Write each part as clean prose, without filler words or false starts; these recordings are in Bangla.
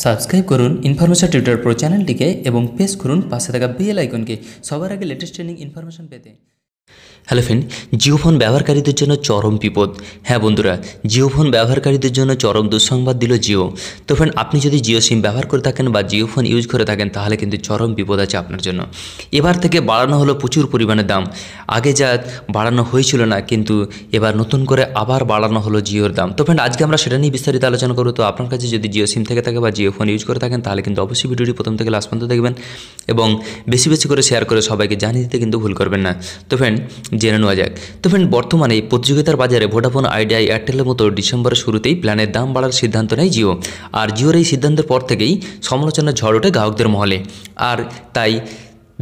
সাবস্ক্রাইব করুন ইনফরমেশন টিউটর প্রো চ্যানেলটিকে এবং প্রেস করুন পাশে থাকা বেল আইকনকে সবার আগে লেটেস্ট ট্রেনিং ইনফরমেশন পেতে। হ্যালো ফ্রেন্ড, জিও ফোন ব্যবহারকারীদের জন্য চরম বিপদ। হ্যাঁ বন্ধুরা, জিও ফোন ব্যবহারকারীদের জন্য চরম দুঃসংবাদ দিল জিও। তো ফ্রেন্ড, আপনি যদি জিও সিম ব্যবহার করে থাকেন বা জিও ফোন ইউজ করে থাকেন তাহলে কিন্তু চরম বিপদ আছে আপনার জন্য। এবার থেকে বাড়ানো হলো প্রচুর পরিমাণে দাম। আগে যা বাড়ানো হয়েছিল না, কিন্তু এবার নতুন করে আবার বাড়ানো হলো জিওর দাম। তো ফ্রেন্ড, আজকে আমরা সেটা নিয়ে বিস্তারিত আলোচনা করব। তো আপনার কাছে যদি জিও সিম থেকে থাকে বা জিও ফোন ইউজ করে থাকেন তাহলে কিন্তু অবশ্যই ভিডিওটি প্রথম থেকে লাস্ট পর্যন্ত দেখবেন এবং বেশি বেশি করে শেয়ার করে সবাইকে জানিয়ে দিতে কিন্তু ভুল করবেন না। তো ফ্রেন্ড, জেনে নেওয়া যাক। তো ফ্রেন্ড, বর্তমানে এই প্রতিযোগিতার বাজারে ভোডাফোন, আইডিয়া, এয়ারটেলের মতো ডিসেম্বরের শুরুতেই প্ল্যানের দাম বাড়ার সিদ্ধান্ত নেয় জিও। আর জিওর এই সিদ্ধান্তের পর থেকেই সমালোচনার ঝড় ওঠে গ্রাহকদের মহলে। আর তাই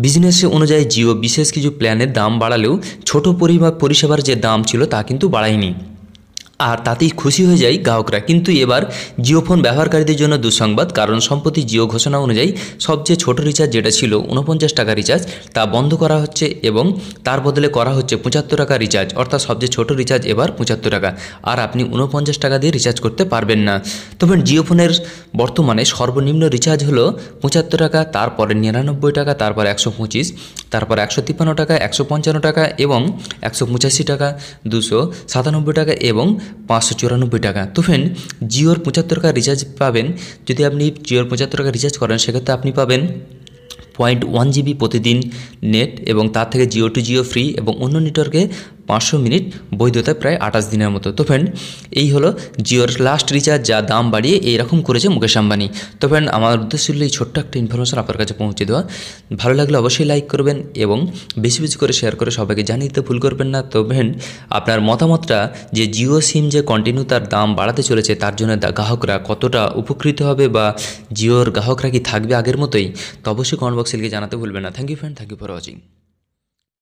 বিজনেস অনুযায়ী জিও বিশেষ কিছু প্ল্যানের দাম বাড়ালেও ছোট পরিষেবার যে দাম ছিল তা কিন্তু বাড়ায়নি। আর তাতেই খুশি হয়ে যায় গ্রাহকরা। কিন্তু এবার জিও ফোন ব্যবহারকারীদের জন্য দুঃসংবাদ, কারণ সম্প্রতি জিও ঘোষণা অনুযায়ী সবচেয়ে ছোট রিচার্জ যেটা ছিল 49 টাকা রিচার্জ তা বন্ধ করা হচ্ছে এবং তার বদলে করা হচ্ছে 75 টাকা রিচার্জ। অর্থাৎ সবচেয়ে ছোট রিচার্জ এবার 75 টাকা, আর আপনি 49 টাকা দিয়ে রিচার্জ করতে পারবেন না। তবে জিও ফোনের বর্তমানে সর্বনিম্ন রিচার্জ হলো 75 টাকা, তারপরে 99 টাকা, তারপর 125, তারপর 153 টাকা, 155 টাকা এবং 185 টাকা, 297 টাকা এবং 594 টাকা। তো ফ্রেন্ড, জিওর 75 টাকা রিচার্জ পাবেন। যদি আপনি জিওর 75 টাকা রিচার্জ করেন সেক্ষেত্রে আপনি পাবেন 0.1 জিবি প্রতিদিন নেট এবং তার থেকে জিও টু জিও ফ্রি এবং অন্য নেটওয়ার্কে 500 মিনিট বৈধতা, প্রায় 28 দিনের মতো। তো ফ্রেন্ড, এই হলো জিওর লাস্ট রিচার্জ, যা দাম বাড়িয়ে এইরকম করেছে মুকেশ আম্বানি। তো ফ্রেন্ড, আমার উদ্দেশ্য ছিল এই ছোট্ট একটা ইনফরমেশন আপনার কাছে পৌঁছে দেওয়া। ভালো লাগলে অবশ্যই লাইক করবেন এবং বেশি বেশি করে শেয়ার করে সবাইকে জানিয়ে দিতে ভুল করবেন না। তো ফ্রেন্ড, আপনার মতামতটা যে জিও সিম যে কন্টিনিউ তার দাম বাড়াতে চলেছে তার জন্য গ্রাহকরা কতটা উপকৃত হবে বা জিওর গ্রাহকরা কি থাকবে আগের মতোই, তো অবশ্যই কমেন্ট বক্সে লিখে জানাতে ভুলবেন না। Thank you friend, thank you for watching.